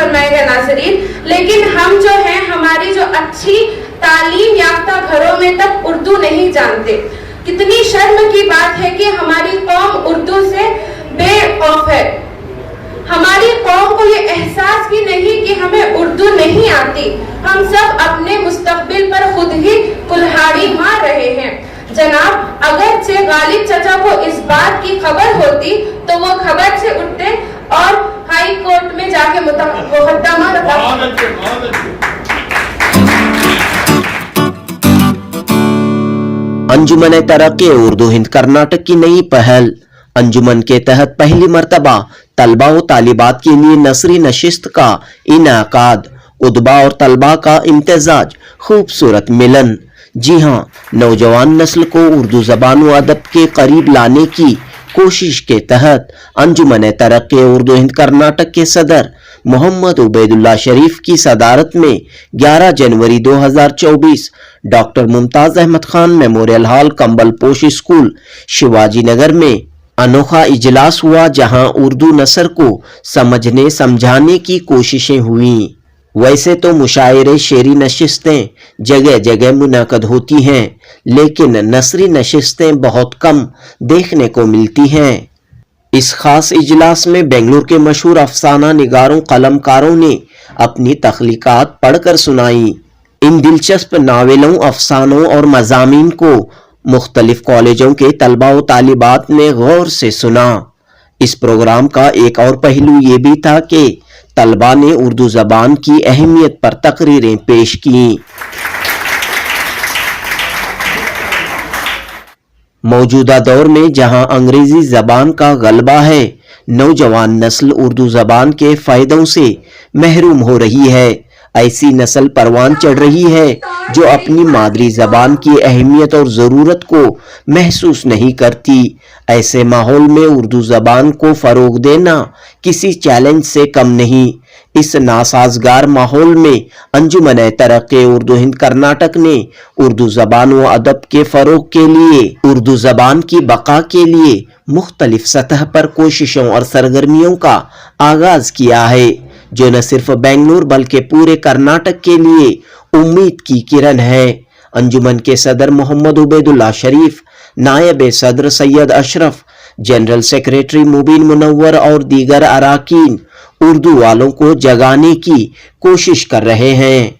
فرمائے گا ناظرین، لیکن ہم جو ہیں ہماری جو اچھی تعلیم یافتہ گھروں میں تک اردو نہیں جانتے. کتنی شرم کی بات ہے کہ ہماری قوم اردو سے بے خوف ہے. ہماری قوم کو یہ احساس بھی نہیں کہ ہمیں اردو نہیں آتی. ہم سب اپنے مستقبل پر خود ہی کلہاڑی مار رہے ہیں. جناب، اگرچہ غالب چچا کو اس بات کی خبر ہوتی تو وہ خبر سے اٹھتے اور ہائی کورٹ میں جا کے مقدمہ انجمن ترقی اردو ہند کرناٹک کی نئی پہل. انجمن کے تحت پہلی مرتبہ طلباء و طالبات کے لیے نثری نشست کا انعقاد. ادبا اور طلباء کا امتزاج، خوبصورت ملن. جی ہاں، نوجوان نسل کو اردو زبان و ادب کے قریب لانے کی کوشش کے تحت انجمن ترقی اردو ہند کرناٹک کے صدر محمد عبید اللہ شریف کی صدارت میں 11 جنوری 2024 ڈاکٹر ممتاز احمد خان میموریل ہال کمبل پوش اسکول شیواجی نگر میں انوکھا اجلاس ہوا، جہاں اردو نثر کو سمجھنے سمجھانے کی کوششیں ہوئیں. ویسے تو مشاعرے، شعری نشستیں جگہ جگہ منعقد ہوتی ہیں، لیکن نثری نشستیں بہت کم دیکھنے کو ملتی ہیں. اس خاص اجلاس میں بنگلور کے مشہور افسانہ نگاروں، قلم کاروں نے اپنی تخلیقات پڑھ کر سنائیں. ان دلچسپ ناولوں، افسانوں اور مضامین کو مختلف کالجوں کے طلباء و طالبات نے غور سے سنا. اس پروگرام کا ایک اور پہلو یہ بھی تھا کہ طلباء نے اردو زبان کی اہمیت پر تقریریں پیش کیں. موجودہ دور میں جہاں انگریزی زبان کا غلبہ ہے، نوجوان نسل اردو زبان کے فائدوں سے محروم ہو رہی ہے. ایسی نسل پروان چڑھ رہی ہے جو اپنی مادری زبان کی اہمیت اور ضرورت کو محسوس نہیں کرتی. ایسے ماحول میں اردو زبان کو فروغ دینا کسی چیلنج سے کم نہیں. اس ناسازگار ماحول میں انجمن ترقی اردو ہند کرناٹک نے اردو زبان و ادب کے فروغ کے لیے، اردو زبان کی بقا کے لیے مختلف سطح پر کوششوں اور سرگرمیوں کا آغاز کیا ہے، جو نہ صرف بنگلور بلکہ پورے کرناٹک کے لیے امید کی کرن ہے. انجمن کے صدر محمد عبید اللہ شریف، نائب صدر سید اشرف، جنرل سیکریٹری مبین منور اور دیگر اراکین اردو والوں کو جگانے کی کوشش کر رہے ہیں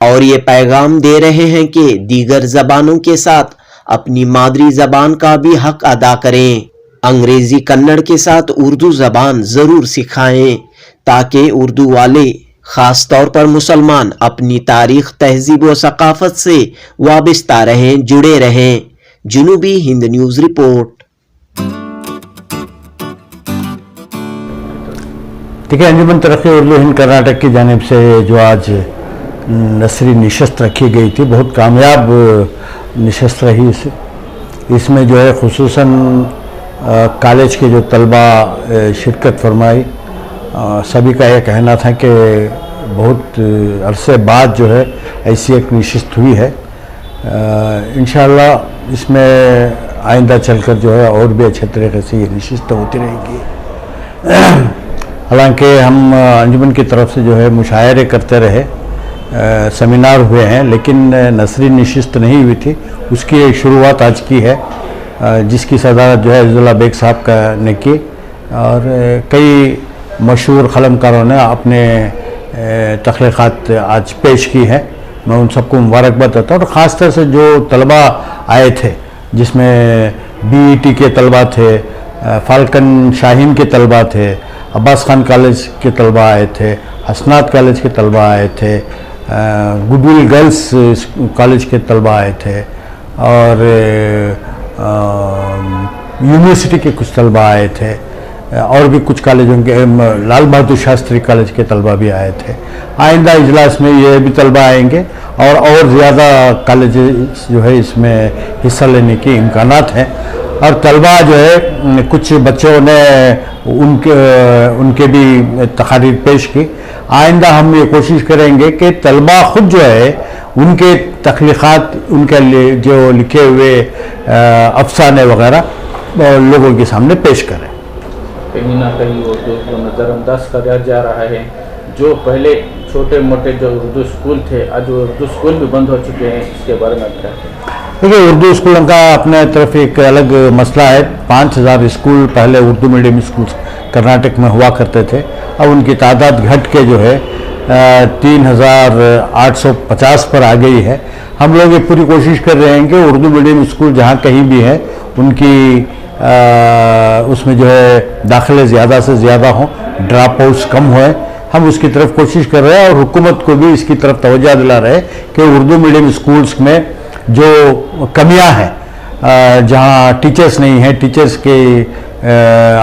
اور یہ پیغام دے رہے ہیں کہ دیگر زبانوں کے ساتھ اپنی مادری زبان کا بھی حق ادا کریں. انگریزی کنڑ کے ساتھ اردو زبان ضرور سکھائیں تاکہ اردو والے، خاص طور پر مسلمان، اپنی تاریخ، تہذیب و ثقافت سے وابستہ رہیں، جڑے رہیں. جنوبی ہند نیوز رپورٹ. ٹھیک ہے، انجمن ترقی اردو ہند کرناٹک کی جانب سے جو آج نثری نشست رکھی گئی تھی، بہت کامیاب نشست رہی. اس میں جو ہے خصوصاً کالج کے جو طلباء شرکت فرمائی. سبھی کا یہ کہنا تھا کہ بہت عرصے بعد جو ہے ایسی ایک نشست ہوئی ہے. انشاءاللہ اس میں آئندہ چل کر جو ہے اور بھی اچھے طریقے سے یہ نشست ہوتی رہے گی. حالانکہ ہم انجمن کی طرف سے جو ہے مشاعرے کرتے رہے، سیمینار ہوئے ہیں، لیکن نثری نشست نہیں ہوئی تھی. اس کی ایک شروعات آج کی ہے، جس کی صدارت جو ہے عزیز اللہ بیگ صاحب نے کی، اور کئی مشہور قلم کاروں نے اپنے تخلیقات آج پیش کی ہیں. میں ان سب کو مبارکباد دیتا ہوں، اور خاص طور سے جو طلباء آئے تھے، جس میں BET کے طلباء تھے، فالکن شاہین کے طلباء تھے، عباس خان کالج کے طلباء آئے تھے، حسنات کالج کے طلباء آئے تھے، گڈ ول گرلز کالج کے طلباء آئے تھے، اور یونیورسٹی کے کچھ طلباء آئے تھے، اور بھی کچھ کالجوں کے، لال بہادر شاستری کالج کے طلباء بھی آئے تھے. آئندہ اجلاس میں یہ بھی طلباء آئیں گے، اور زیادہ کالجز جو ہے اس میں حصہ لینے کے امکانات ہیں. اور طلباء جو ہے کچھ بچوں نے ان کے بھی تقاریر پیش کی. آئندہ ہم یہ کوشش کریں گے کہ طلباء خود جو ہے ان کے تخلیقات، ان کے جو لکھے ہوئے افسانے وغیرہ لوگوں کے سامنے پیش کریں. کہیں نہ کہیں اردو کو نظر انداز کیا جا رہا ہے. जो पहले छोटे मोटे जो उर्दू स्कूल थे आज वो उर्दू स्कूल भी बंद हो चुके हैं, इसके बारे में क्या? देखिए, उर्दू स्कूलों का अपने तरफ एक अलग मसला है। 5000 स्कूल पहले उर्दू मीडियम स्कूल कर्नाटक में हुआ करते थे, अब उनकी तादाद घट के जो है 3850 पर आ गई है। हम लोग ये पूरी कोशिश कर रहे हैं कि उर्दू मीडियम स्कूल जहाँ कहीं भी है उनकी उसमें जो है दाखिले ज़्यादा से ज़्यादा हों, ड्रॉप आउट्स कम होए, हम उसकी तरफ कोशिश कर रहे हैं और हुकूमत को भी इसकी तरफ तवज्जो दिला रहे हैं कि उर्दू मीडियम स्कूल्स में जो कमियां हैं, जहां टीचर्स नहीं हैं, टीचर्स के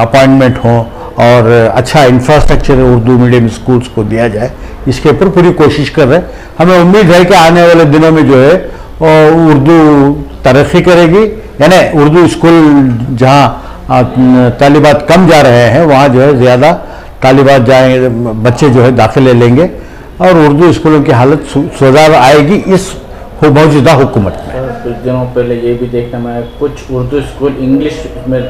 अपॉइंटमेंट हों और अच्छा इंफ्रास्ट्रक्चर उर्दू मीडियम स्कूल्स को दिया जाए, इसके ऊपर पूरी कोशिश कर रहे हैं। हमें उम्मीद है कि आने वाले दिनों में जो है उर्दू तरक्की करेगी, यानी उर्दू स्कूल जहां तालिबात कम जा रहे हैं वहाँ जो है ज़्यादा तालिबात जाएंगे, बच्चे जो है दाखिले लेंगे और उर्दू स्कूलों की हालत सुधार आएगी इस मौजूदा हुकूमत में। कुछ दिनों पहले ये भी देखने में आया कुछ उर्दू स्कूल इंग्लिश में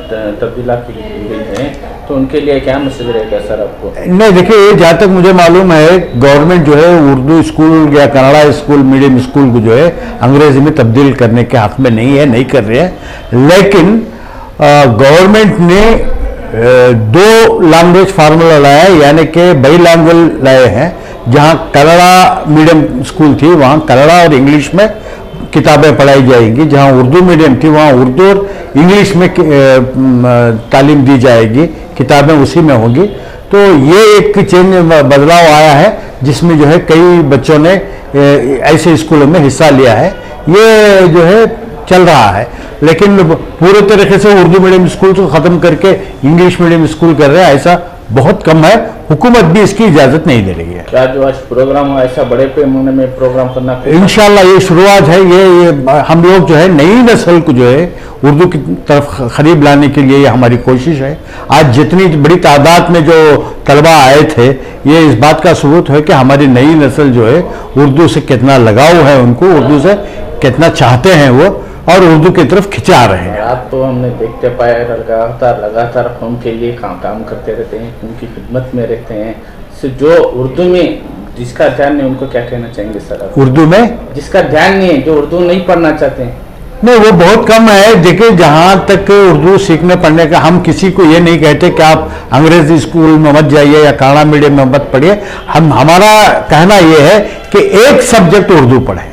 तब्दीला की गई हैं, तो उनके लिए क्या मैसेज रहेगा सर आपको? नहीं, देखिए, जहाँ तक मुझे मालूम है गवर्नमेंट जो है उर्दू स्कूल या कन्नड़ा स्कूल मीडियम स्कूल को जो है अंग्रेजी में तब्दील करने के हक में नहीं है, नहीं कर रहे हैं। लेकिन गवर्नमेंट ने 2 लैंग्वेज फार्मूला लाया है, यानी कि बाइलैंग्वेज लाए हैं। जहाँ कन्नड़ा मीडियम स्कूल थी वहाँ कन्नड़ा और इंग्लिश में किताबें पढ़ाई जाएंगी, जहाँ उर्दू मीडियम थी वहाँ उर्दू और इंग्लिश में तालीम दी जाएगी, किताबें उसी में होगी। तो ये एक चेंज बदलाव आया है जिसमें जो है कई बच्चों ने ऐसे स्कूलों में हिस्सा लिया है, ये जो है चल रहा है। लेकिन पूरे तरीके से उर्दू मीडियम स्कूल को ख़त्म करके इंग्लिश मीडियम स्कूल कर रहे हैं ऐसा बहुत कम है, हुकूमत भी इसकी इजाज़त नहीं दे रही है। क्या जो आज प्रोग्राम हो ऐसा बड़े पैमाने में प्रोग्राम करना? इंशाल्लाह ये शुरुआत है। ये हम लोग जो है नई नस्ल को जो है उर्दू की तरफ करीब लाने के लिए ये हमारी कोशिश है। आज जितनी बड़ी तादाद में जो तलबा आए थे ये इस बात का सबूत है कि हमारी नई नस्ल जो है उर्दू से कितना लगाव है, उनको उर्दू से कितना चाहते हैं वो और उर्दू की तरफ खिंचा रहे हैं। आप तो हमने देखते पाए लगातार कौम के लिए काम करते रहते हैं, उनकी खिदमत में रहते हैं। जो उर्दू में जिसका ध्यान नहीं उनको क्या कहना चाहेंगे सर आप? उर्दू में जिसका ध्यान नहीं है, जो उर्दू नहीं पढ़ना चाहते हैं? नहीं, वो बहुत कम है। देखिए, जहाँ तक उर्दू सीखने पढ़ने का, हम किसी को ये नहीं कहते कि आप अंग्रेजी स्कूल में मत जाइए या कन्नड़ा मीडियम में मत पढ़िए। हमारा कहना ये है कि एक सब्जेक्ट उर्दू पढ़ें,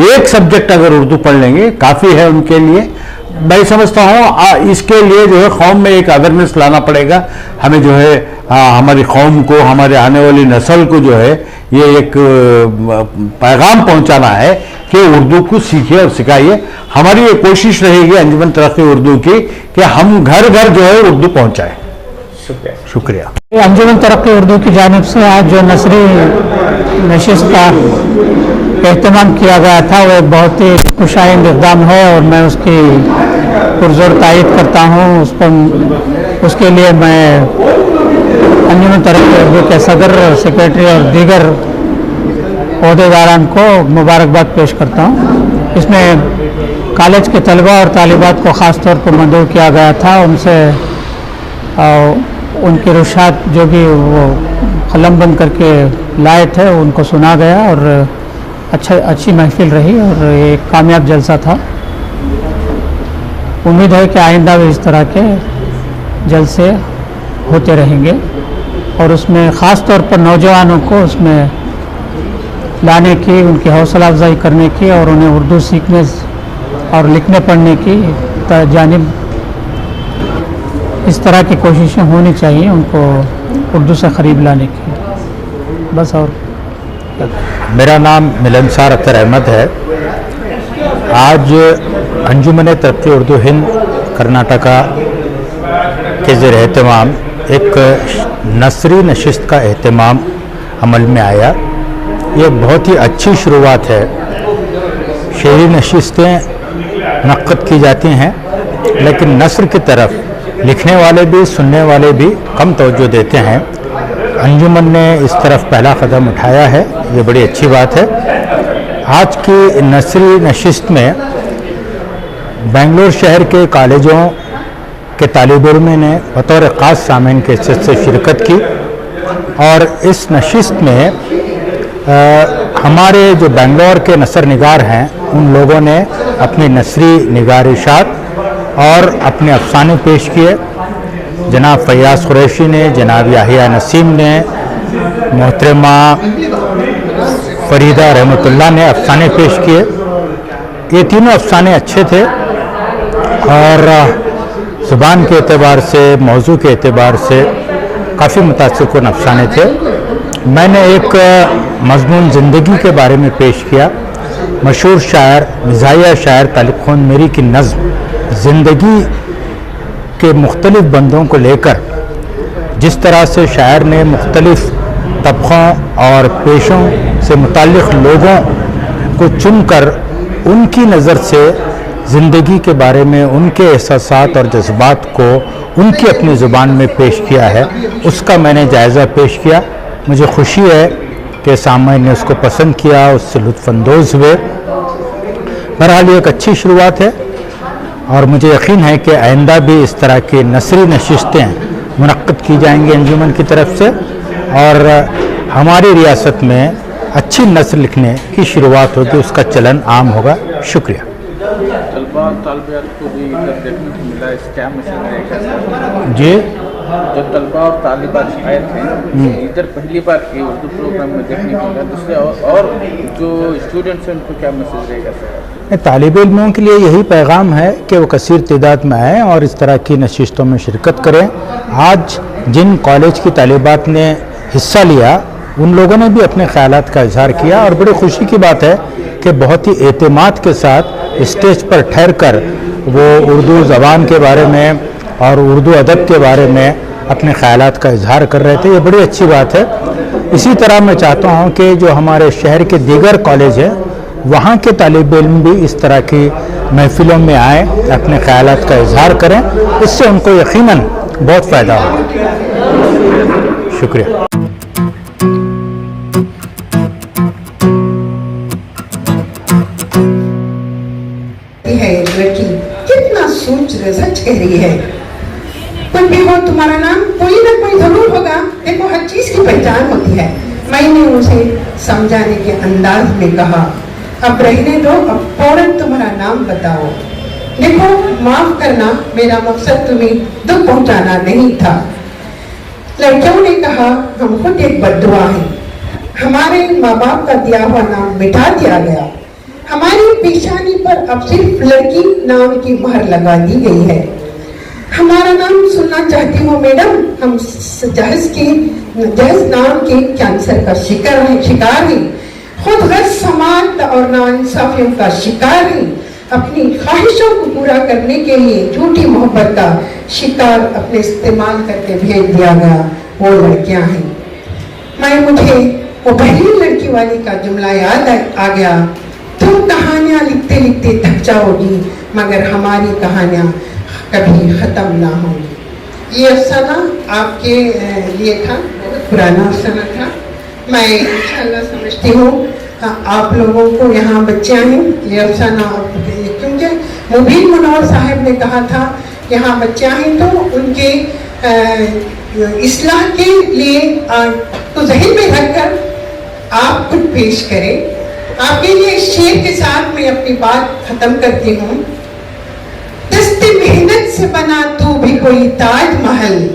एक सब्जेक्ट अगर उर्दू पढ़ लेंगे काफ़ी है उनके लिए। मैं समझता हूँ इसके लिए जो है कौम में एक अवेयरनेस लाना पड़ेगा। हमें जो है हमारी कौम को, हमारे आने वाली नस्ल को जो है ये एक पैगाम पहुँचाना है कि उर्दू को सीखिए और सिखाइए। हमारी ये कोशिश रहेगी अंजुमन तरक्की उर्दू की कि हम घर घर जो है उर्दू पहुँचाएँ। शुक्रिया। अंजुमन तरक्की उर्दू की जानिब से आज जो नसरी नशिस्त का एहतमाम किया गया था वो बहुत ही खुशाइंद इक़दाम है और मैं उसकी पुरज़ोर तायद करता हूँ। उसके लिए मैं अंजुमन तरक्की उर्दू के सदर, सेक्रेटरी और दीगर ओहदेदारान को मुबारकबाद पेश करता हूँ। इसमें कॉलेज के तलबा और तालिबात को ख़ास तौर पर मदऊ किया गया था। उनसे उनके रुशात जो भी वो कलम बंद करके लाए थे उनको सुना गया और अच्छी महफिल रही और एक कामयाब जलसा था। उम्मीद है कि आइंदा भी इस तरह के जलसे होते रहेंगे और उसमें ख़ास तौर पर नौजवानों को उसमें लाने की, उनकी हौसला अफजाई करने की और उन्हें उर्दू सीखने और लिखने पढ़ने की जानिब इस तरह की कोशिशें होनी चाहिए, उनको उर्दू से करीब लाने की। बस। और मेरा नाम मिलनसार अख्तर अहमद है। आज अंजुमन तरक्की उर्दू हिंद कर्नाटका के ज़ेर एहतमाम एक नसरी नशिस्त का एहतमाम अमल में आया। ये बहुत ही अच्छी शुरुआत है। शेरी नशिस्तें नक़द की जाती हैं लेकिन नस्र की तरफ लिखने वाले भी, सुनने वाले भी कम तवज्जो देते हैं। अंजुमन ने इस तरफ पहला कदम उठाया है, ये बड़ी अच्छी बात है। आज की नसरी नशिस्त में बेंगलोर शहर के कॉलेजों के तालिब इल्म ने बतौर ख़ास सामीन के से शिरकत की اور اس نشست میں ہمارے جو بنگلور کے نثر نگار ہیں ان لوگوں نے اپنی نثری نگارشات اور اپنے افسانے پیش کیے. جناب فیاض قریشی نے، جناب یحییٰ نسیم نے، محترمہ فریدہ رحمۃ اللہ نے افسانے پیش کیے. یہ تینوں افسانے اچھے تھے اور زبان کے اعتبار سے، موضوع کے اعتبار سے کافی متاثر کن افسانے تھے. میں نے ایک مضمون زندگی کے بارے میں پیش کیا. مشہور شاعر، مزاحیہ شاعر طالب خان میری کی نظم زندگی کے مختلف بندوں کو لے کر جس طرح سے شاعر نے مختلف طبقوں اور پیشوں سے متعلق لوگوں کو چن کر ان کی نظر سے زندگی کے بارے میں ان کے احساسات اور جذبات کو ان کی اپنی زبان میں پیش کیا ہے، اس کا میں نے جائزہ پیش کیا. مجھے خوشی ہے کہ سامعین نے اس کو پسند کیا، اس سے لطف اندوز ہوئے. بہرحال یہ ایک اچھی شروعات ہے اور مجھے یقین ہے کہ آئندہ بھی اس طرح کی نثری نشستیں منعقد کی جائیں گی انجمن کی طرف سے اور ہماری ریاست میں اچھی نثر لکھنے کی شروعات ہوگی، اس کا چلن عام ہوگا. شکریہ. طلباء طالبات کو بھی ادھر دیکھنے کو ملا، اس کیا مسئلہ رہے گا؟ جی، جو طلباء اور طالبات آئے تھے ادھر پہلی بار یہ اردو پروگرام میں دیکھنے کو ملا، دوسرے اور جو اسٹوڈنٹس ہیں ان کو کیا میسج رہے گا سر؟ طالب علموں کے لیے یہی پیغام ہے کہ وہ کثیر تعداد میں آئیں اور اس طرح کی نشستوں میں شرکت کریں. آج جن کالج کی طالبات نے حصہ لیا ان لوگوں نے بھی اپنے خیالات کا اظہار کیا اور بڑی خوشی کی بات ہے کہ بہت ہی اعتماد کے ساتھ اسٹیج پر ٹھہر کر وہ اردو زبان کے بارے میں اور اردو ادب کے بارے میں اپنے خیالات کا اظہار کر رہے تھے. یہ بڑی اچھی بات ہے. اسی طرح میں چاہتا ہوں کہ جو ہمارے شہر کے دیگر کالج ہیں وہاں کے طالب علم بھی اس طرح کی محفلوں میں آئیں، اپنے خیالات کا اظہار کریں، اس سے ان کو یقیناً بہت فائدہ ہوگا. شکریہ. لڑکی کتنا سوچ سچ کہہ رہی ہے. کوئی بھی ہو تمہارا نام کوئی نہ کوئی ضرور ہوگا. دیکھو ہر چیز کی پہچان ہوتی ہے. میں نے اسے سمجھانے کے انداز میں کہا اب رہنے دو، اب فوراً تمہارا نام بتاؤ. دیکھو معاف کرنا، میرا مقصد تمہیں دکھ پہنچانا نہیں تھا. لڑکیوں نے کہا ہم خود ایک بددعا ہیں، ہمارے ماں باپ کا دیا ہوا نام مٹا دیا گیا، ہماری پیشانی پر اب صرف لڑکی نام کی مہر لگا دی گئی ہے. ہمارا نام سننا چاہتی ہوں میڈم. ہم جہیز نام کے کینسر کا شکار ہیں، خود غرض سماعت اور ناانصافیوں کا شکار ہیں. اپنی خواہشوں کو پورا کرنے کے لیے جھوٹی محبت کا شکار اپنے استعمال کر کے بھیج دیا گیا وہ لڑکیاں ہیں. مجھے وہ پہلی لڑکی والی کا جملہ یاد آ گیا، تم کہانیاں لکھتے لکھتے تھک جاؤ گی مگر ہماری کہانیاں کبھی ختم نہ ہوں گی. یہ افسانہ آپ کے لیے تھا، بہت پرانا افسانہ تھا. میں انشاءاللہ سمجھتی ہوں آپ لوگوں کو یہاں بچیاں ہیں، یہ افسانہ کیونکہ مبین منور صاحب نے کہا تھا یہاں بچیاں ہیں تو ان کے اصلاح کے لیے تو ذہن میں رکھ کر آپ خود پیش کریں. آپ کے لیے اس شعر کے ساتھ میں اپنی بات ختم کرتی ہوں. دست محنت سے بنا تو بھی کوئی تاج محل،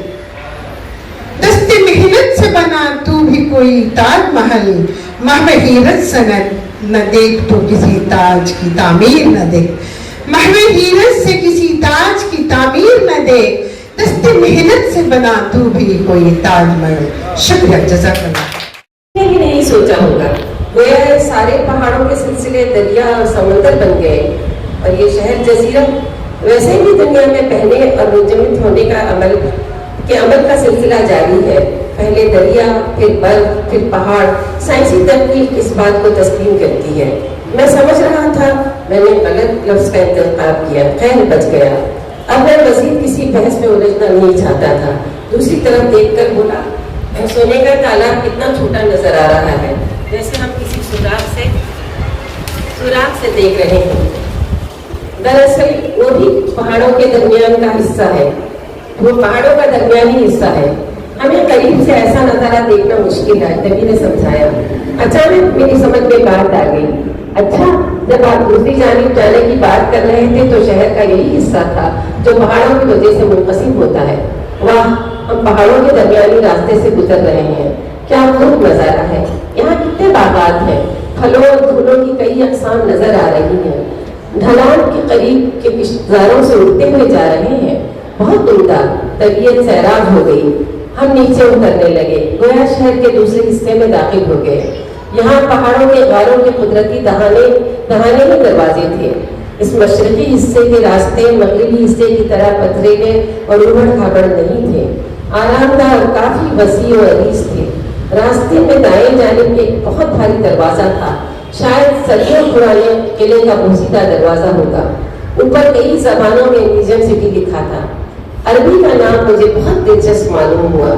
دست محنت سے بنا تو بھی کوئی تاج محل، محو حیرت سنت نہ دیکھ تو کسی تاج کی تعمیر نہ دیکھ، محو حیرت سے کسی تاج کی تعمیر نہ دیکھ، دست محنت سے بنا تو بھی کوئی تاج محل. شکریہ، جزاک اللہ. ہی نہیں سوچا ہوگا گویا سارے پہاڑوں کے سلسلے دریا اور سمندر بن گئے اور یہ شہر جزیرہ ویسے ہی دنیا میں پہلے اور منجمد ہونے کا عمل کا سلسلہ جاری ہے. پہلے دریا، پھر برف، پھر پہاڑ. سائنسی تحقیق اس بات کو تسلیم کرتی ہے. میں سمجھ رہا تھا میں نے غلط لفظ کا انتخاب کیا، خیر بچ گیا. اب میں مزید کسی بحث میں الجھنا نہیں چاہتا تھا. دوسری طرف دیکھ کر بولا سونے کا تالاب کتنا چھوٹا نظر آ رہا ہے، جیسے ہم کسی سوراخ سے دیکھ رہے ہیں. دراصل وہ بھی پہاڑوں کے درمیان کا حصہ ہے، وہ پہاڑوں کا درمیانی حصہ ہے. हमें करीब से ऐसा नजारा देखना मुश्किल है। नबी ने समझाया। अचानक मेरी समझ में बात आ गई, अच्छा जब आप दूसरी जानिब जाने की बात कर रहे थे तो शहर का यही हिस्सा था जो पहाड़ों की वजह से मुनक़सिम होता है। वाह, हम पहाड़ों के दरमियानी रास्ते से गुजर रहे हैं, क्या खूब नजारा है। यहाँ कितने बागात हैं, फलों और फूलों की कई अक़साम नजर आ रही हैं। ढलान के करीब के किश्तजारों से उड़ते हुए जा रहे हैं, बहुत उम्दा। तबीयत सैराब हो गई, हम नीचे उतरने लगे, गोया शहर के दूसरे हिस्से में दाखिल हो गए। यहाँ पहाड़ों के गारों के कुदरती दहाने में दरवाजे थे। इस मशरकी हिस्से के रास्ते मगरबी हिस्से की तरह पथरीले और उबड़ खाबड़ नहीं थे, आरामदाह और काफी वसी और अरीज थे। रास्ते में दाएं जानिब एक बहुत भारी दरवाजा था, शायद सदियों पुराने किले का पोशीदा दरवाजा होगा। ऊपर कई जबानों में म्यूजियम सिटी लिखा था। अरबी का नाम मुझे बहुत दिलचस्प मालूम हुआ,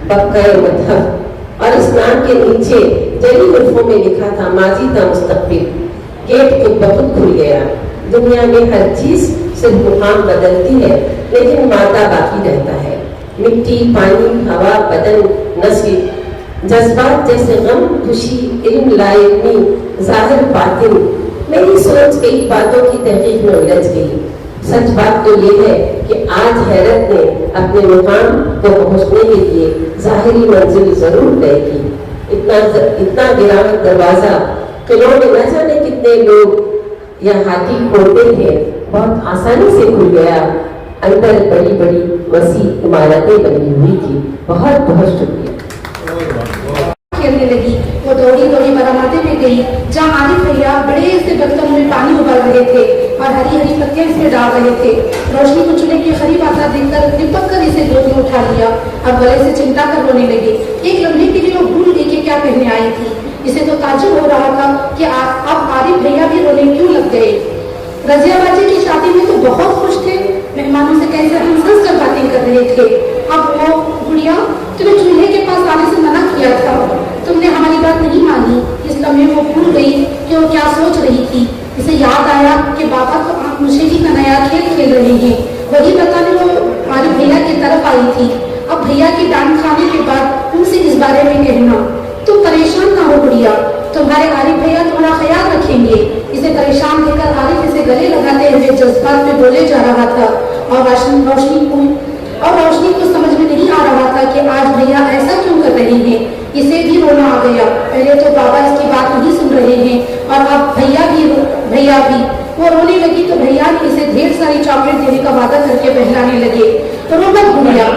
बक्का मधहब, और इस नाम के नीचे जली हर्फों में लिखा था माजी था मुस्तकबिल। गेट खुद बखुद खुल गया। दुनिया में हर चीज सिर्फ मुकाम बदलती है, लेकिन मादा बाकी रहता है। मिट्टी, पानी, हवा, बदन, नस्ल, जज्बात जैसे गम, खुशी, इल्म, लाइल्मी, जाहिर, बातिन। मेरी सोच कई बातों की तहकीक में उलझ गई। सच बात तो ये है कि आज हैरत ने अपने मुकाम को पहुंचने के लिए जाहिरी मंजिल जरूर तय की। इतना गिरावट दरवाजा किलों में न जाने कितने लोग या हाथी खोलते थे, बहुत आसानी से खुल गया। अंदर बड़ी बड़ी वसी इमारतें बनी हुई थी। बहुत बहुत शुक्रिया। खेलने लगी, वो दौड़ी दौड़ी बरामदे में गई जहाँ आरिफ भैया बड़े से बर्तन में पानी उबाल रहे थे और हरी हरी पत्तियां इसमें डाल रहे थे। रोशनी को चूल्हे के करीब आता देखकर लिपट कर इसे गोद में उठा लिया और गले से चिमटा कर रोने लगे। एक लम्हे के लिए वो भूल गई कि क्या कहने आई थी। इसे तो ताज्जुब हो रहा था कि अब आरिफ भैया भी रोने क्यों लग गए। रजिया बाजी की शादी में तो बहुत खुश थे, मेहमानों से कैसे हंस कर बातें कर रहे थे। अब वो गुड़िया, तुम्हें चूल्हे के पास आने से मना किया था, तुमने हमारी बात नहीं मानी। इस लम्हे वो भूल गई कि वो क्या सोच रही थी। इसे याद आया कि बाबा तो आप मुझे ही का नया खेल खेल रहे हैं। वही बताने वो हमारे भैया की तरफ आई थी। अब भैया की डांट खाने के बाद उनसे इस बारे में कहना। तुम परेशान ना हो गुड़िया, तुम्हारे आरिफ भैया तुम्हारा ख्याल रखेंगे। इसे परेशान देखकर आरिफ इसे गले लगाते हुए जज्बात में बोले जा रहा था और रोशनी को समझ में नहीं आ रहा था कि आज भैया ऐसा क्यों कर रहे हैं। इसे भी रोना आ गया। पहले तो बाबा इसकी बात नहीं सुन रहे हैं और अब भैया भी वो रोने लगी तो भैया ने इसे ढेर सारी चॉकलेट देने का वादा करके बहलाने लगे। तो रो मत भूलिया,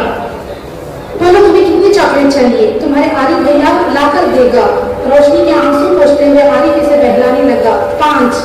बोलो तुम्हें कितनी चॉकलेट चाहिए, तुम्हारे आरिफ भैया लाकर देगा। रोशनी के आंसू पोंछते हुए आरिफ इसे बहलाने लगा। 5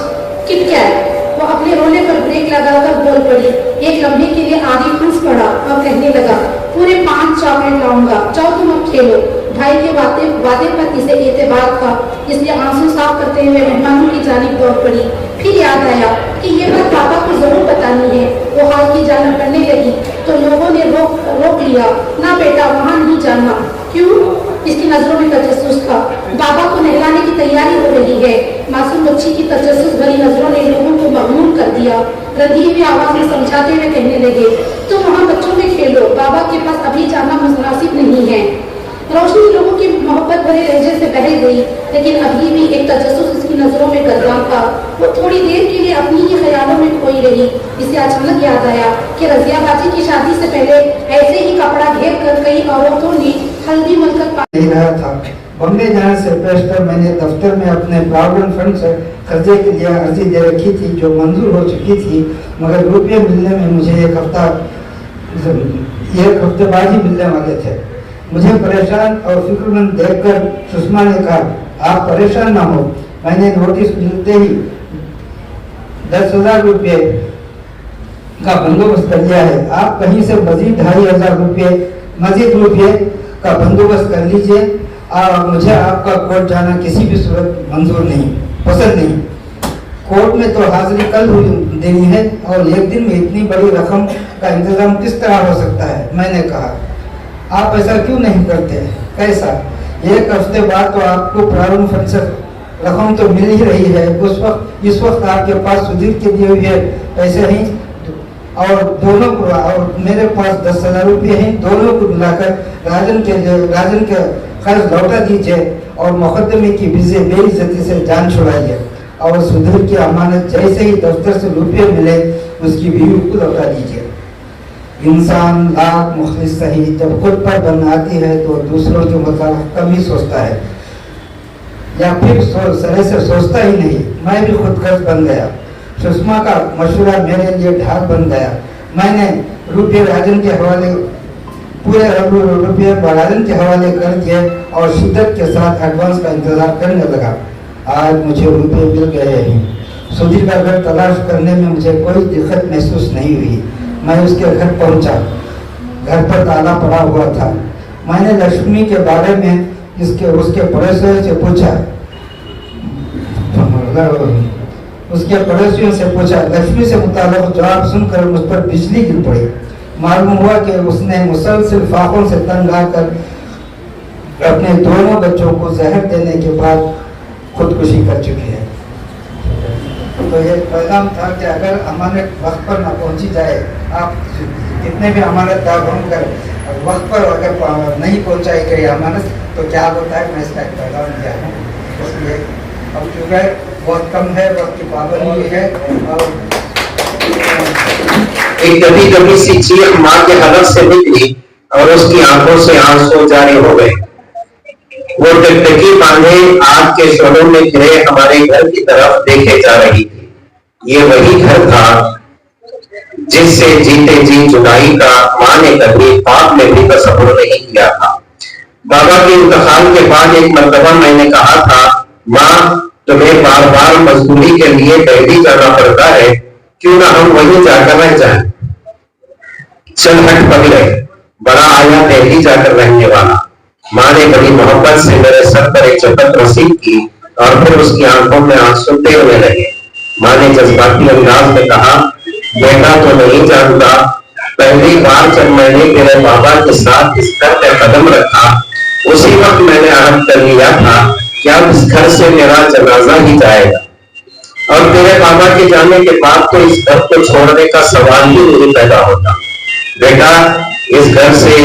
किटकैट। वो अपने रोने पर ब्रेक लगाकर बोल पड़ी। एक लम्हे के लिए आरिफ हंस पड़ा और कहने लगा, पूरे 5 चॉकलेट लाऊंगा, जाओ तुम अब खेलो। भाई के वादे पर इसे एतबार था, इसलिए आंसू साफ करते हुए मेहमानों की जानिब दौड़ पड़ी। फिर याद आया कि ये बात पापा को जरूर बतानी है। वो हाल की जाना पड़ने लगी तो लोगों ने रोक लिया। ना बेटा, वहाँ नहीं जाना। क्यों? इसकी नजरों में तजस्सुस था। बाबा को नहलाने की तैयारी हो रही है। मासूम बच्ची की तजस्सुस भरी नजरों ने लोगों को मगनून कर दिया। रंधी हुई आवाज में समझाते हुए कहने लगे, तुम वहाँ बच्चों में खेलो, बाबा के पास अभी जाना मुनासिब नहीं है। रोशनी लोगों की मोहब्बत भरे लहजे से बहल गई, लेकिन अभी भी एक तजस्सुस उसकी नजरों में गर्दान था। वो थोड़ी देर के लिए अपनी ही ख्यालों में खोई रही। इसे अचानक याद आया कि रजिया बाजी की शादी से पहले ऐसे ही कपड़ा घेर कर कई औरतों ने हल्दी मलकर नहीं रहा था। बॉम्बे जाने से पहले मैंने दफ्तर में अपने प्रॉविडेंट फंड से कर्जे के लिए अर्जी दे रखी थी जो मंजूर हो चुकी थी, मगर रुपये मिलने में मुझे एक हफ्ते बाद ही मिलने वाले थे। मुझे परेशान और फिक्रमंद देखकर सुषमा ने कहा, आप परेशान ना हो, मैंने नोटिस मिलते ही 10,000 रुपये का बंदोबस्त कर लिया है। आप कहीं से मजीद 2,500 रुपये का बंदोबस्त कर लीजिए। मुझे आपका कोर्ट जाना किसी भी सूरत मंजूर नहीं, पसंद नहीं। कोर्ट में तो हाजिरी कल देनी है और एक दिन में इतनी बड़ी रकम का इंतजाम किस तरह हो सकता है। मैंने कहा, आप ऐसा क्यों नहीं करते? कैसा? एक हफ्ते बाद तो आपको प्रारंभ फंड से रकम तो मिल ही रही है। इस वक्त आपके पास सुधीर के दिए हुए पैसे ही और दोनों को, और मेरे पास 10,000 रुपये हैं, दोनों को मिलाकर राजन के कर्ज लौटा दीजिए और मुकदमे की बेइज्जती से जान छुड़ाइए और सुधीर की अमानत जैसे ही दफ्तर से रुपये मिले उसकी बीवी को लौटा दीजिए। इंसान लाख मुखलिस सही, जब खुद पर बन आती है तो दूसरों के मुताबिक कम ही सोचता है या फिर सरे से सोचता ही नहीं। मैं भी खुदगर्ज बन गया। सुषमा का मशवरा मेरे लिए ढाल बन गया। मैंने रुपये राजन के हवाले पूरे रुपये राजन के हवाले कर दिए और शिद्दत के साथ एडवांस का इंतजार करने लगा। आज मुझे रुपये मिल गए हैं। सुधीर का घर तलाश करने में मुझे कोई दिक्कत महसूस नहीं हुई। मैं उसके घर पहुंचा, घर पर ताला पड़ा हुआ था। मैंने लक्ष्मी के बारे में उसके पड़ोसियों से पूछा, लक्ष्मी से मुताल्लिक़ जवाब सुनकर मुझ पर बिजली गिर पड़ी। मालूम हुआ कि उसने मुसलसल फाकों से तंग आकर अपने दोनों बच्चों को जहर देने के बाद खुदकुशी कर चुकी है। तो ये पैगाम था कि अगर अमानत वक्त पर न पहुंची जाए, आप कितने भी अमानतदार होकर वक्त पर अगर नहीं पहुंचाई गई अमानत तो क्या होता है, मैं इसका एक पैगाम दिया हूँ। इसलिए अब चूँकि बहुत कम है, वक्त की पाबंदी है और एक कभी सी चीख माँ के हलक से निकली और उसकी आंखों से आंसू जारी हो गए। वो टकटकी बांधे आग के शोलों में घिरे हमारे घर की तरफ देखे जा रही थी। ये वही घर था जिससे जीते जी जुदाई का माँ ने कभी ख्वाब में भी तसव्वुर नहीं किया था। बाबा के इंतकाल के बाद एक मर्तबा मैंने कहा था, माँ तुम्हें बार बार मजदूरी के लिए दिल्ली जाना पड़ता है, क्यों ना हम वहीं जाकर रह जाएं। चल हट पगले, बड़ा आया दिल्ली जाकर रहने वाला। माँ ने बड़ी मोहब्बत से मेरे सर पर एक चपत रसीद की और फिर उसकी आंखों में आंसू टेरने लगे। माँ ने जज्बाती अंदाज में कहा, बेटा तो नहीं जानता, पहली बार जब मैंने तेरे बाबा के साथ इस घर पे कदम रखा उसी वक्त मैंने अहद कर लिया था कि अब इस घर से मेरा जनाजा ही जाएगा और तेरे बाबा के जाने के बाद तो इस घर को छोड़ने का सवाल ही नहीं पैदा होता। बेटा इस घर से,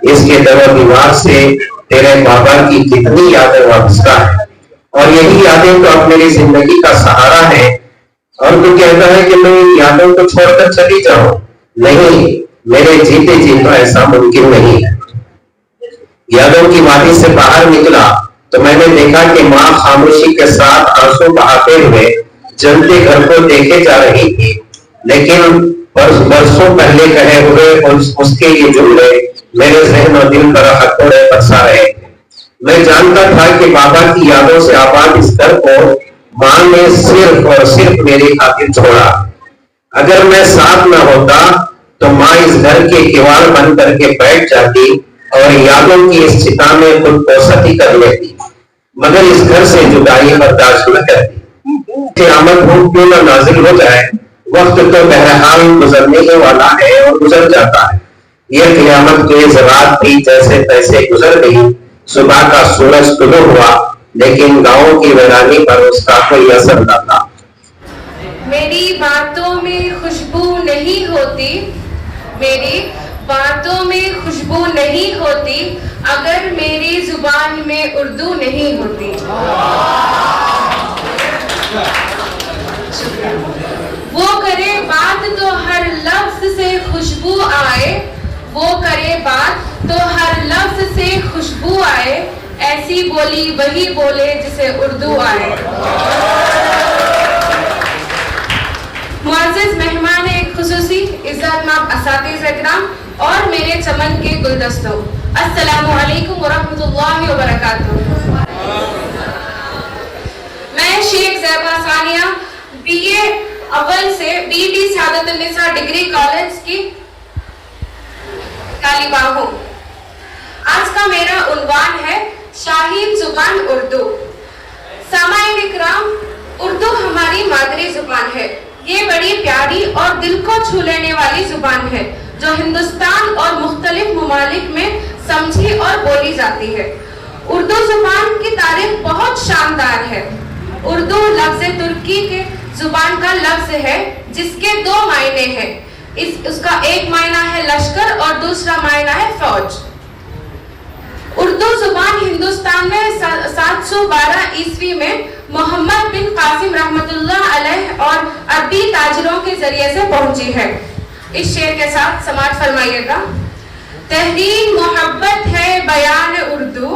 इसके दर दीवार से तेरे बाबा की कितनी यादें वाबस्ता है और यही यादें तो अब मेरी जिंदगी का सहारा है। और तू कहता है कि मैं इन यादों को छोड़कर चली जाऊं। नहीं, मेरे जीते जी तो ऐसा मुमकिन नहीं है। यादों की वादी से बाहर निकला तो मैंने देखा कि माँ खामोशी के साथ आंसू बहाते हुए जलते घर को देखे जा रही थी, लेकिन बरसों पहले कहे हुए उसके ये जुमले मेरे जहन और दिल पर हथौड़े बरसा रहे थे। मैं जानता था कि बाबा की यादों से आबाद इस घर को माँ ने सिर्फ और सिर्फ मेरी खातिर छोड़ा। अगर मैं साथ न होता तो माँ इस घर के किवाड़ बंद करके बैठ जाती और यादों की इस चिता में खुद को सती कर लेती, मगर इस घर से जुदाई बर्दाश्त न करती। क़यामत हो क्यों न नाज़िल हो जाए, वक्त तो बहरहाल गुजरने ही वाला है और गुजर जाता है। यह क़यामत के रात भी जैसे तैसे गुजर गई। सुबह का सूरज तुलू हुआ, लेकिन गांवों की वीरानी पर उसका कोई असर न था। मेरी बातों में खुशबू नहीं होती, मेरी बातों में खुशबू नहीं होती अगर मेरी जुबान में उर्दू नहीं होती। वो करे बात तो हर लफ्ज से खुशबू आए, वो करे बात तो हर लफ्ज से खुशबू आए, ऐसी बोली वही बोले जिसे उर्दू आए। मुअज़्ज़िज़ मेहमान खुसूसी, इज़्ज़तमाब असातिज़ इकराम और मेरे चमन के गुलदस्तों, अस्सलामु अलैकुम वरहमतुल्लाहि वबरकातुहू। मैं शेख ज़ैबा सानिया BA अव्वल से BT सादतुन्निसा डिग्री कॉलेज की तालिबा हूँ। आज का मेरा उन्वान है शाहीन जुबान उर्दू। सामाईन इकराम, उर्दू हमारी मादरी जुबान है। ये बड़ी प्यारी और दिल को छू लेने वाली जुबान है जो हिंदुस्तान और मुख्तलिफ ममालिक में समझी और बोली जाती है। उर्दू जुबान की तारीख बहुत शानदार है। उर्दू लफ्ज़ तुर्की के जुबान का लफ्ज़ है जिसके दो मायने हैं। उसका एक मायना है लश्कर और दूसरा मायना है फौज। उर्दू जुबान हिंदुस्तान में 712 ईस्वी में मोहम्मद बिन कासिम रहमतुल्लाह अलैह और अरबी ताजरों के जरिए से पहुंची है। इस शेर के साथ समाज फरमाइएगा। तहरीन मोहब्बत है बयान उर्दू,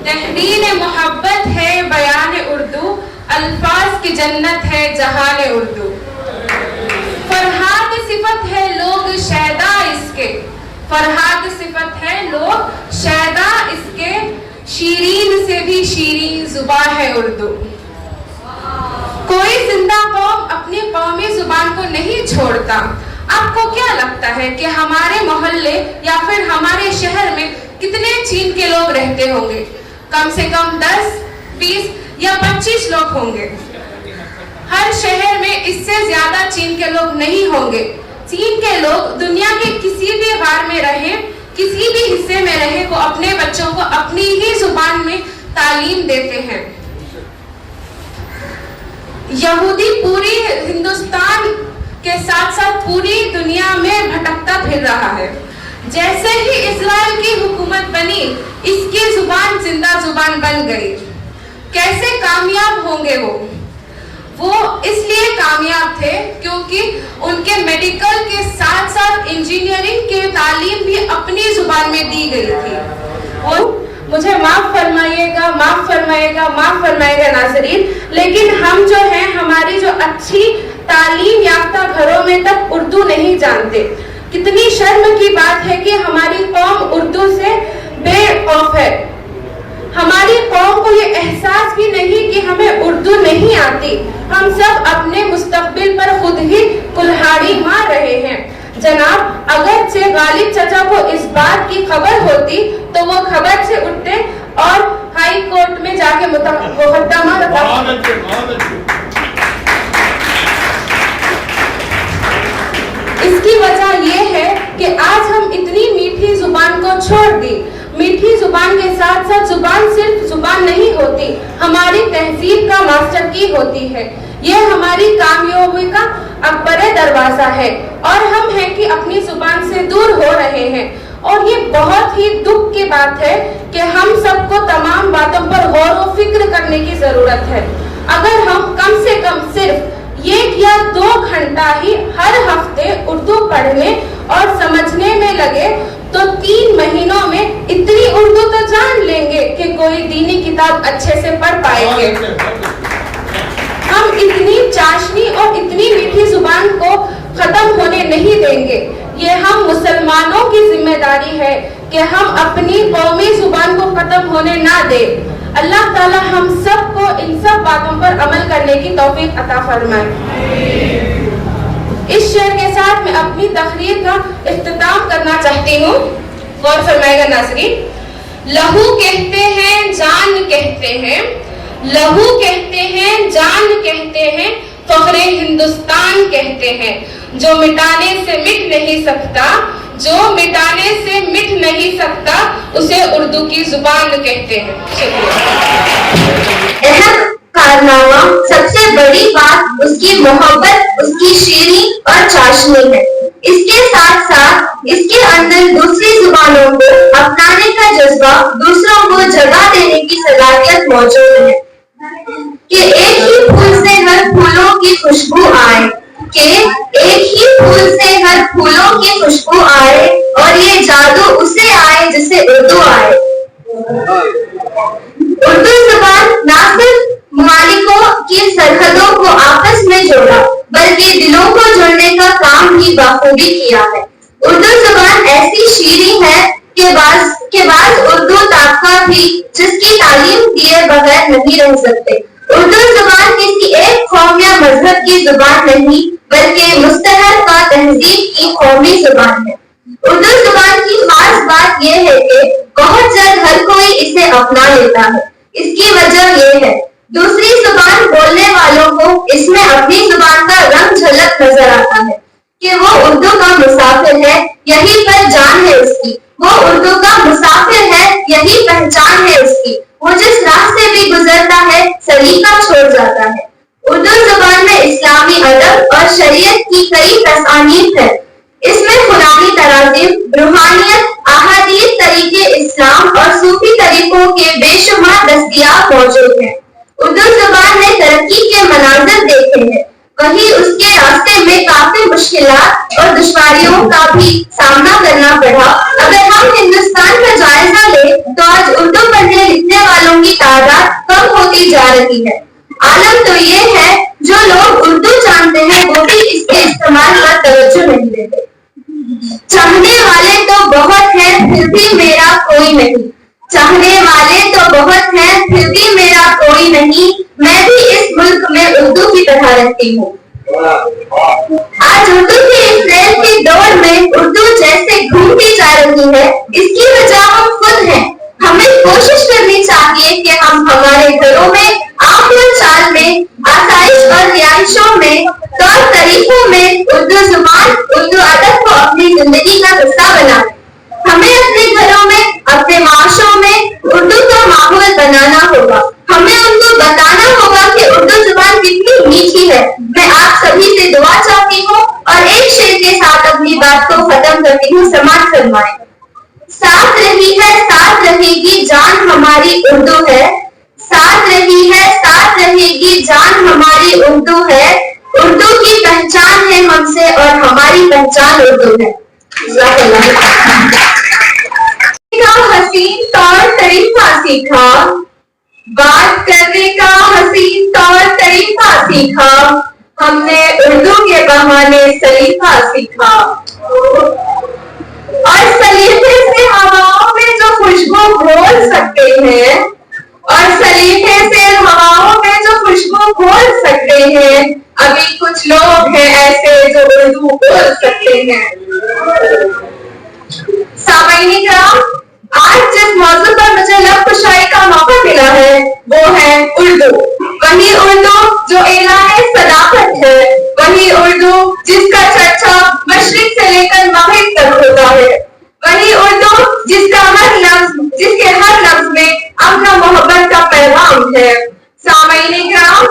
तहरीन मोहब्बत है बयान उर्दू, अल्फाज की जन्नत है जहान उर्दू। फरहाद सिफत है लोग शैदा इसके, फरहाद सिफत है लोग शैदा इसके, शीरीन से भी शीरीन जुबान है उर्दू। कोई जिंदा कौम अपनी कौमी जुबान को नहीं छोड़ता। आपको क्या लगता है कि हमारे मोहल्ले या फिर हमारे शहर में कितने चीन के लोग रहते होंगे? कम से कम 10, 20 या 25 लोग होंगे। हर शहर में इससे ज्यादा चीन के लोग नहीं होंगे। चीन के लोग दुनिया के किसी भी गार में रहे, किसी भी हिस्से में रहे, वो अपने बच्चों को अपनी ही जुबान में तालीम देते हैं। यहूदी पूरी हिंदुस्तान के साथ साथ पूरी दुनिया में भटकता फिर रहा है। जैसे ही इस्राइल की हुकूमत बनी, इसकी जुबान जिंदा जुबान बन गई। कैसे कामयाब होंगे वो इसलिए कामयाब थे क्योंकि उनके मेडिकल के साथ साथ इंजीनियरिंग के तालीम भी अपनी जुबान में दी गई थी। और मुझे माफ फरमाइएगा, माफ फरमाइएगा, माफ फरमाइएगा नाज़रीन, लेकिन हम जो हैं, हमारी जो अच्छी तालीम याफ्ता घरों में तक उर्दू नहीं जानते। कितनी शर्म की बात है कि हमारी कौम उर्दू से बेखौफ है। हमारी कौम को ये एहसास भी नहीं कि हमें उर्दू नहीं आती। हम सब अपने मुस्तकबिल पर खुद ही कुल्हाड़ी मार रहे हैं। जनाब, अगर से गालिब चाचा को इस बात की खबर होती तो वो खबर से उठते और हाई कोर्ट में जाके मुकदमा इसकी वजह ये है कि आज हम इतनी मीठी जुबान को छोड़ दी। मीठी जुबान के साथ साथ जुबान सिर्फ जुबान नहीं होती, हमारी तहजीब का मास्टर की होती है। ये हमारी कामयाबी का अकबरे दरवाजा है और हम हैं कि अपनी जुबान से दूर हो रहे हैं। और ये बहुत ही दुख की बात है कि हम सबको तमाम बातों पर गौर व फिक्र करने की जरूरत है। अगर हम कम से कम सिर्फ 1 या 2 घंटा ही हर हफ्ते उर्दू पढ़ने और समझने में लगे तो 3 महीनों में इतनी उर्दू तो जान लेंगे कि कोई दीनी किताब अच्छे से पढ़ पाएंगे। हम इतनी चाशनी और इतनी मीठी जुबान को खत्म होने नहीं देंगे। ये हम मुसलमानों की जिम्मेदारी है कि हम अपनी कौमी जुबान को खत्म होने ना दें। अल्लाह ताला हम सबको इन सब बातों पर अमल करने की तौफीक अता फरमाए। इस शेर के साथ मैं अपनी तकरीर का इख्तिताम करना चाहती हूँ। गौर फरमाएगा नाज़रीन। लहू कहते हैं, जान कहते हैं, लहू कहते हैं, जान कहते हैं, फख्रे हिंदुस्तान कहते हैं। जो मिटाने से मिट नहीं सकता, जो मिटाने से मिट नहीं सकता, उसे उर्दू की जुबान कहते हैं। अहम कारनामा, सबसे बड़ी बात उसकी मोहब्बत, उसकी शीरी और चाशनी है। इसके साथ साथ इसके अंदर दूसरी जुबानों को अपनाने का जज्बा, दूसरों को जगह देने की सलाहियत मौजूद है। कि एक ही फूल से हर फूलों की खुशबू आए, कि एक ही फूल से हर फूलों की खुशबू आए, और ये जादू उसे आए जिसे उर्दू आए। उर्दू जुबान ना सिर्फ ममालिकों की सरहदों को आपस में जोड़ा, बल्कि दिलों को जोड़ने का काम भी बखूबी किया है। उर्दू जुबान ऐसी शीरी है कि बाज उर्दू ताक़ा भी जिसकी तालीम दिए बगैर नहीं रह सकते। उर्दू जुबान किसी एक कौम या मजहब की जुबान नहीं, बल्कि मुस्तहर व तहजीब की कौमी जुबान है। उर्दू जुबान की खास बात यह है कि बहुत जल्द हर कोई इसे अपना लेता है। इसकी वजह यह है, दूसरी जुबान बोलने वालों को इसमें अपनी जुबान का रंग झलक नजर आता है कि वो उर्दू का मुसाफिर है, यही पहचान है उसकी। वो उर्दू का मुसाफिर है, यही पहचान है उसकी। वो जिस राह से भी गुजरता है, सलीका छोड़ जाता है। उर्दू जुबान में इस्लामी अदब और शरीयत की कई तसानीफ है। तालीम, रूहानियत, अहादीस, तरीके इस्लाम और सूफी तरीकों के बेशुमार दस्तयाब मौजूद हैं। उर्दू जुबान ने तरक्की के मनाज़िर देखे हैं, वहीं उसके रास्ते में काफी मुश्किलात और दुश्वारियों का भी सामना करना पड़ा। अगर हम हिंदुस्तान का जायजा लें तो आज उर्दू पढ़ने लिखने वालों की तादाद कम होती जा रही है। आलम तो ये है जो लोग उर्दू जानते हैं वो भी इसके इस्तेमाल पर तवज्जो नहीं देते। चाहने वाले तो बहुत हैं फिर भी मेरा कोई नहीं, चाहने वाले तो बहुत हैं फिर भी मेरा कोई नहीं, मैं भी इस मुल्क में उर्दू की तरह रहती हूँ। आज उर्दू की इस रेल की दौड़ में उर्दू जैसे घूमती जा रही है, इसकी वजह हम खुद हैं। हमें कोशिश करनी चाहिए कि हम हमारे घरों में, आम चाल में, आसाइश और रिहाइशों में, तौर तरीकों में उर्दू जुबान, उर्दू अदब को अपनी जिंदगी का हिस्सा बनाएं। हमें अपने घरों में, अपने माशरों में उर्दू का माहौल बनाना होगा। हमें उनको बताना होगा कि उर्दू जुबान कितनी मीठी है। मैं आप सभी से दुआ चाहती हूँ और एक शेर के साथ अपनी बात को खत्म करती हूँ। समाअत फरमाएं। साथ रही है साथ रहेगी जान हमारी उर्दू है, साथ रही है साथ रहेगी जान हमारी उर्दू है, उर्दू की पहचान है हमसे और हमारी पहचान उर्दू है। हसीन तौर तरीका सीखा, बात करने का हसीन तौर तरीका सीखा, हमने उर्दू के बहाने सलीका सीखा। और सलीके से हवाओं में जो खुशबू घोल सकते हैं, और सलीके से हवाओं में जो खुशबू घोल सकते हैं, अभी कुछ लोग हैं ऐसे जो उर्दू बोल सकते हैं। सामाईन इकराम, आज जिस मौजू पर मुझे लब कुशाई का मौका मिला है वो है उर्दू। वही उर्दू जो एलान सदाकत है, वही उर्दू जिसका चर्चा मशरिक से लेकर मगरिब तक होता है, वही उर्दू जिसका हर लफ्ज, जिसके हर लफ्ज में अपना मोहब्बत का पैगाम है। सामाईन इकराम,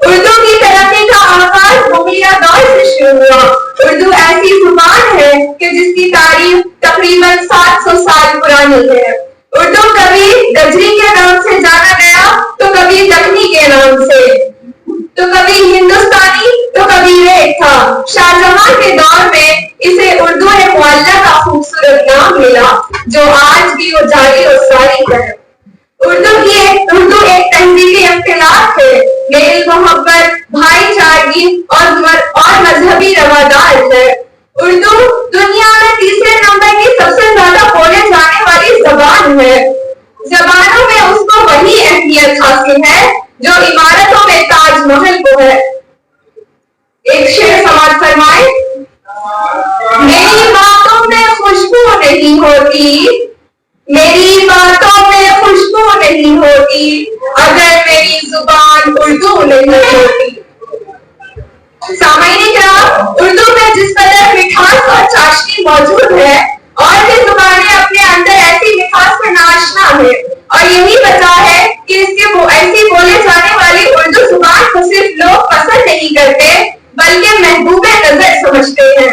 उर्दू की तरक्की का आगाज मुगलिया दौर से शुरू हुआ। उर्दू ऐसी जुबान है कि जिसकी तारीफ तकरीबन 700 साल पुरानी है। उर्दू कभी गजरी के नाम से जाना गया, तो कभी दखनी के नाम से, तो कभी हिंदुस्तानी, तो कभी रेख था। शाहजहां के दौर में इसे उर्दू मुअल्ला का खूबसूरत नाम मिला, जो आज भी वो जारी और सारी है। उर्दू एक तहजीबी इख्तिलाफ है, मेल मोहब्बत, भाईचारगी और मजहबी रवादार है। उर्दू दुनिया में तीसरे नंबर की सबसे ज्यादा बोले जाने वाली जबान है। जबानों में उसको वही अहमियत हासिल है जो इमारतों में ताजमहल को है। एक शेर समाअत फरमाए। मेरी बातों में खुशबू नहीं होती, मेरी बातों में खुशबू नहीं होती, अगर मेरी जुबान उर्दू नहीं होती। सामाईन इकराम, उर्दू में जिस कदर मिठास और चाशनी मौजूद है, और भी जुबानें अपने अंदर ऐसी मिठास में नाशना है, और यही वजह है कि इसके वो ऐसी बोले जाने वाली उर्दू जुबान को सिर्फ लोग पसंद नहीं करते बल्कि महबूबे नजर समझते हैं।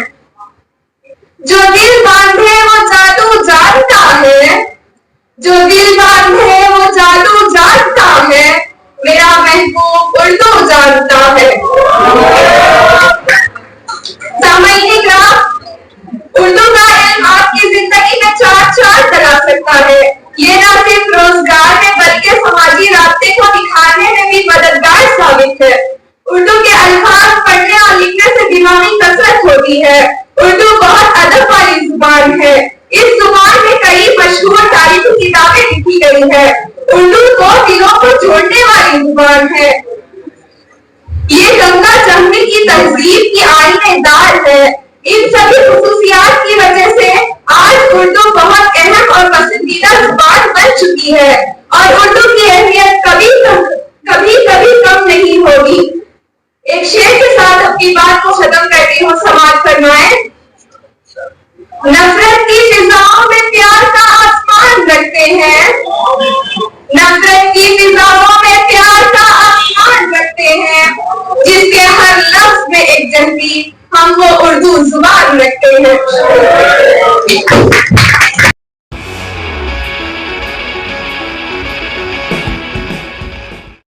जो दिल बांधे वो जादू जानता है, जो दिल बांधे वो जादू जानता है, मेरा महबूब उर्दू जानता है। सामाईन इकराम, उर्दू का इल्म आपकी जिंदगी में चार चांद लगा सकता है। ये न सिर्फ रोजगार में बल्कि समाजी रास्ते को निखारने में भी मददगार साबित है। उर्दू के अल्फाज पढ़ने और लिखने से दिमागी कसरत होती है। उर्दू बहुत अदब वाली जुबान है। इस जुबान में कई मशहूर तारीखी किताबें लिखी गई है। उर्दू को दिलों को जोड़ने वाली जुबान है। ये गंगा जमुनी की तहजीब की आईनेदार है। इन सभी खुसूसियात की वजह से आज उर्दू बहुत अहम और पसंदीदा जुबान बन चुकी है, और उर्दू की अहमियत कभी कम नहीं होगी। एक शेर के साथ अपनी बात को खत्म करती हूँ। समाअत फरमाए। नफरत की फिजाओं में प्यार का आसमान रखते हैं, नफरत की फिजाओं में प्यार का आसमान रखते हैं, जिसके हर लफ्ज में एक जहनी हम वो उर्दू जुबान रखते हैं। है।